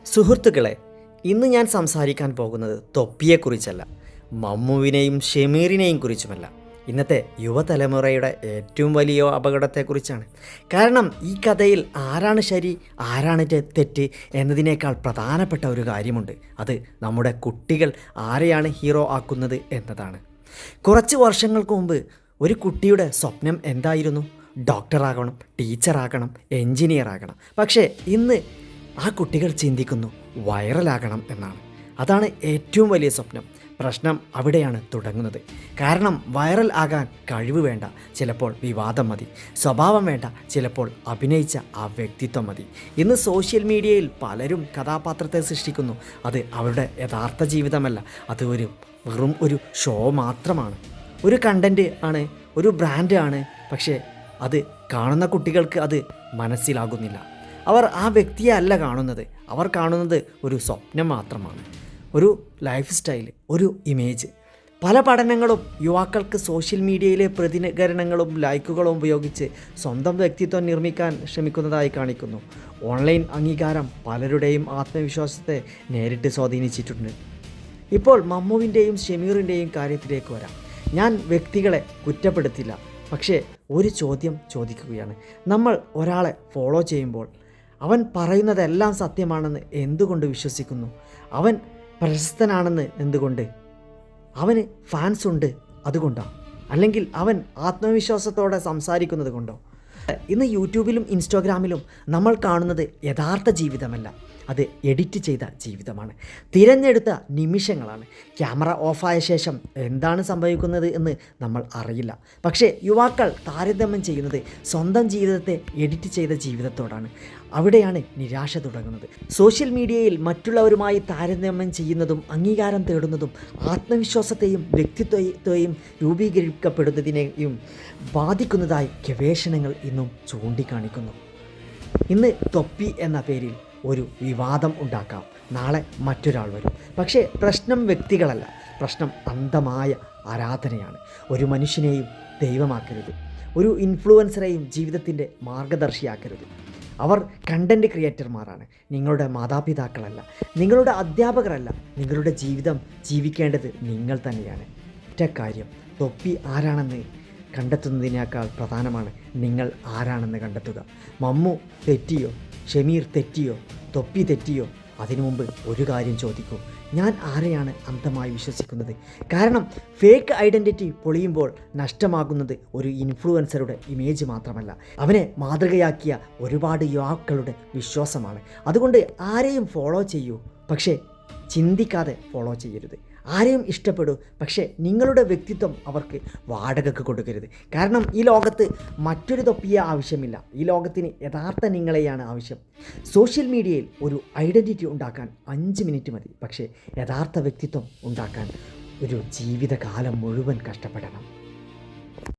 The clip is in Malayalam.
സുഹൃത്തുക്കളെ, ഇന്ന് ഞാൻ സംസാരിക്കാൻ പോകുന്നത് തൊപ്പിയെക്കുറിച്ചല്ല, മമ്മുവിനെയും ഷമീറിനെയും കുറിച്ചുമല്ല. ഇന്നത്തെ യുവതലമുറയുടെ ഏറ്റവും വലിയ അപകടത്തെക്കുറിച്ചാണ്. കാരണം ഈ കഥയിൽ ആരാണ് ശരി, ആരാണ് തെറ്റ് എന്നതിനേക്കാൾ പ്രധാനപ്പെട്ട ഒരു കാര്യമുണ്ട്. അത് നമ്മുടെ കുട്ടികൾ ആരെയാണ് ഹീറോ ആക്കുന്നത് എന്നതാണ്. കുറച്ച് വർഷങ്ങൾക്ക് മുമ്പ് ഒരു കുട്ടിയുടെ സ്വപ്നം എന്തായിരുന്നു? ഡോക്ടറാകണം, ടീച്ചറാകണം, എൻജിനീയർ ആകണം. പക്ഷേ ഇന്ന് ആ കുട്ടികൾ ചിന്തിക്കുന്നു വൈറലാകണം എന്നാണ്. അതാണ് ഏറ്റവും വലിയ സ്വപ്നം. പ്രശ്നം അവിടെയാണ് തുടങ്ങുന്നത്. കാരണം വൈറൽ ആകാൻ കഴിവ് വേണ്ട, ചിലപ്പോൾ വിവാദം മതി. സ്വഭാവം വേണ്ട, ചിലപ്പോൾ അഭിനയിച്ച ആ വ്യക്തിത്വം മതി. ഇന്ന് സോഷ്യൽ മീഡിയയിൽ പലരും കഥാപാത്രത്തെ സൃഷ്ടിക്കുന്നു. അത് അവരുടെ യഥാർത്ഥ ജീവിതമല്ല, അത് വെറും ഒരു ഷോ മാത്രമാണ്, ഒരു കണ്ടൻറ്റ് ആണ്, ഒരു ബ്രാൻഡ് ആണ്. പക്ഷേ അത് കാണുന്ന കുട്ടികൾക്ക് അത് മനസ്സിലാകുന്നില്ല. അവർ ആ വ്യക്തിയെ അല്ല കാണുന്നത്, അവർ കാണുന്നത് ഒരു സ്വപ്നം മാത്രമാണ്, ഒരു ലൈഫ് സ്റ്റൈൽ, ഒരു ഇമേജ്. പല പഠനങ്ങളും യുവാക്കൾക്ക് സോഷ്യൽ മീഡിയയിലെ പ്രതികരണങ്ങളും ലൈക്കുകളും ഉപയോഗിച്ച് സ്വന്തം വ്യക്തിത്വം നിർമ്മിക്കാൻ ശ്രമിക്കുന്നതായി കാണിക്കുന്നു. ഓൺലൈൻ അംഗീകാരം പലരുടെയും ആത്മവിശ്വാസത്തെ നേരിട്ട് സ്വാധീനിച്ചിട്ടുണ്ട്. ഇപ്പോൾ മമ്മുവിൻ്റെയും ഷമീറിൻ്റെയും കാര്യത്തിലേക്ക് വരാം. ഞാൻ വ്യക്തികളെ കുറ്റപ്പെടുത്തില്ല, പക്ഷേ ഒരു ചോദ്യം ചോദിക്കുകയാണ്. നമ്മൾ ഒരാളെ ഫോളോ ചെയ്യുമ്പോൾ അവൻ പറയുന്നതെല്ലാം സത്യമാണെന്ന് എന്തുകൊണ്ട് വിശ്വസിക്കുന്നു? അവൻ പ്രശസ്തനാണെന്ന് എന്തുകൊണ്ട്? അവന് ഫാൻസ് ഉണ്ട് അതുകൊണ്ടാണ്? അല്ലെങ്കിൽ അവൻ ആത്മവിശ്വാസത്തോടെ സംസാരിക്കുന്നത് കൊണ്ടോ? ഇന്ന് യൂട്യൂബിലും ഇൻസ്റ്റാഗ്രാമിലും നമ്മൾ കാണുന്നത് യഥാർത്ഥ ജീവിതമല്ല, അത് എഡിറ്റ് ചെയ്ത ജീവിതമാണ്, തിരഞ്ഞെടുത്ത നിമിഷങ്ങളാണ്. ക്യാമറ ഓഫായ ശേഷം എന്താണ് സംഭവിക്കുന്നത് എന്ന് നമ്മൾ അറിയില്ല. പക്ഷേ യുവാക്കൾ താരതമ്യം ചെയ്യുന്നത് സ്വന്തം ജീവിതത്തെ എഡിറ്റ് ചെയ്ത ജീവിതത്തോടാണ്. അവിടെയാണ് നിരാശ തുടങ്ങുന്നത്. സോഷ്യൽ മീഡിയയിൽ മറ്റുള്ളവരുമായി താരതമ്യം ചെയ്യുന്നതും അംഗീകാരം തേടുന്നതും ആത്മവിശ്വാസത്തെയും വ്യക്തിത്വത്തെയും രൂപീകരിക്കപ്പെടുന്നതിനെയും ബാധിക്കുന്നതായി ഗവേഷണങ്ങൾ ഇന്നും ചൂണ്ടിക്കാണിക്കുന്നു. ഇന്ന് തൊപ്പി എന്ന പേരിൽ ഒരു വിവാദം ഉണ്ടാക്കാം, നാളെ മറ്റൊരാൾ വരും. പക്ഷേ പ്രശ്നം വ്യക്തികളല്ല, പ്രശ്നം അന്ധമായ ആരാധനയാണ്. ഒരു മനുഷ്യനെയും ദൈവമാക്കരുത്, ഒരു ഇൻഫ്ലുവൻസറെയും ജീവിതത്തിൻ്റെ മാർഗദർശിയാക്കരുത്. അവർ കണ്ടൻറ് ക്രിയേറ്റർമാരാണ്, നിങ്ങളുടെ മാതാപിതാക്കളല്ല, നിങ്ങളുടെ അധ്യാപകരല്ല. നിങ്ങളുടെ ജീവിതം ജീവിക്കേണ്ടത് നിങ്ങൾ തന്നെയാണ്. ഒറ്റ കാര്യം, തൊപ്പി ആരാണെന്ന് കണ്ടെത്തുന്നതിനേക്കാൾ പ്രധാനമാണ് നിങ്ങൾ ആരാണെന്ന് കണ്ടെത്തുക. മമ്മു തെറ്റിയോ, ഷമീർ തെറ്റിയോ, തൊപ്പി തെറ്റിയോ? അതിനു മുമ്പ് ഒരു കാര്യം ചോദിക്കൂ, ഞാൻ ആരെയാണ് അന്ധമായി വിശ്വസിക്കുന്നത്? കാരണം ഫേക്ക് ഐഡൻറ്റിറ്റി പൊളിയുമ്പോൾ നഷ്ടമാകുന്നത് ഒരു ഇൻഫ്ലുവൻസറുടെ ഇമേജ് മാത്രമല്ല, അവനെ മാതൃകയാക്കിയ ഒരുപാട് യുവാക്കളുടെ വിശ്വാസമാണ്. അതുകൊണ്ട് ആരെയും ഫോളോ ചെയ്യൂ, പക്ഷേ ചിന്തിക്കാതെ ഫോളോ ചെയ്യരുത്. ആരെയും ഇഷ്ടപ്പെടൂ, പക്ഷേ നിങ്ങളുടെ വ്യക്തിത്വം അവർക്ക് വാടകയ്ക്ക് കൊടുക്കരുത്. കാരണം ഈ ലോകത്ത് മറ്റൊരു തൊപ്പിയെ ആവശ്യമില്ല, ഈ ലോകത്തിന് യഥാർത്ഥ നിങ്ങളെയാണ് ആവശ്യം. സോഷ്യൽ മീഡിയയിൽ ഒരു ഐഡൻറ്റിറ്റി ഉണ്ടാക്കാൻ 5 മിനിറ്റ് മതി, പക്ഷേ യഥാർത്ഥ വ്യക്തിത്വം ഉണ്ടാക്കാൻ ഒരു ജീവിതകാലം മുഴുവൻ കഷ്ടപ്പെടണം.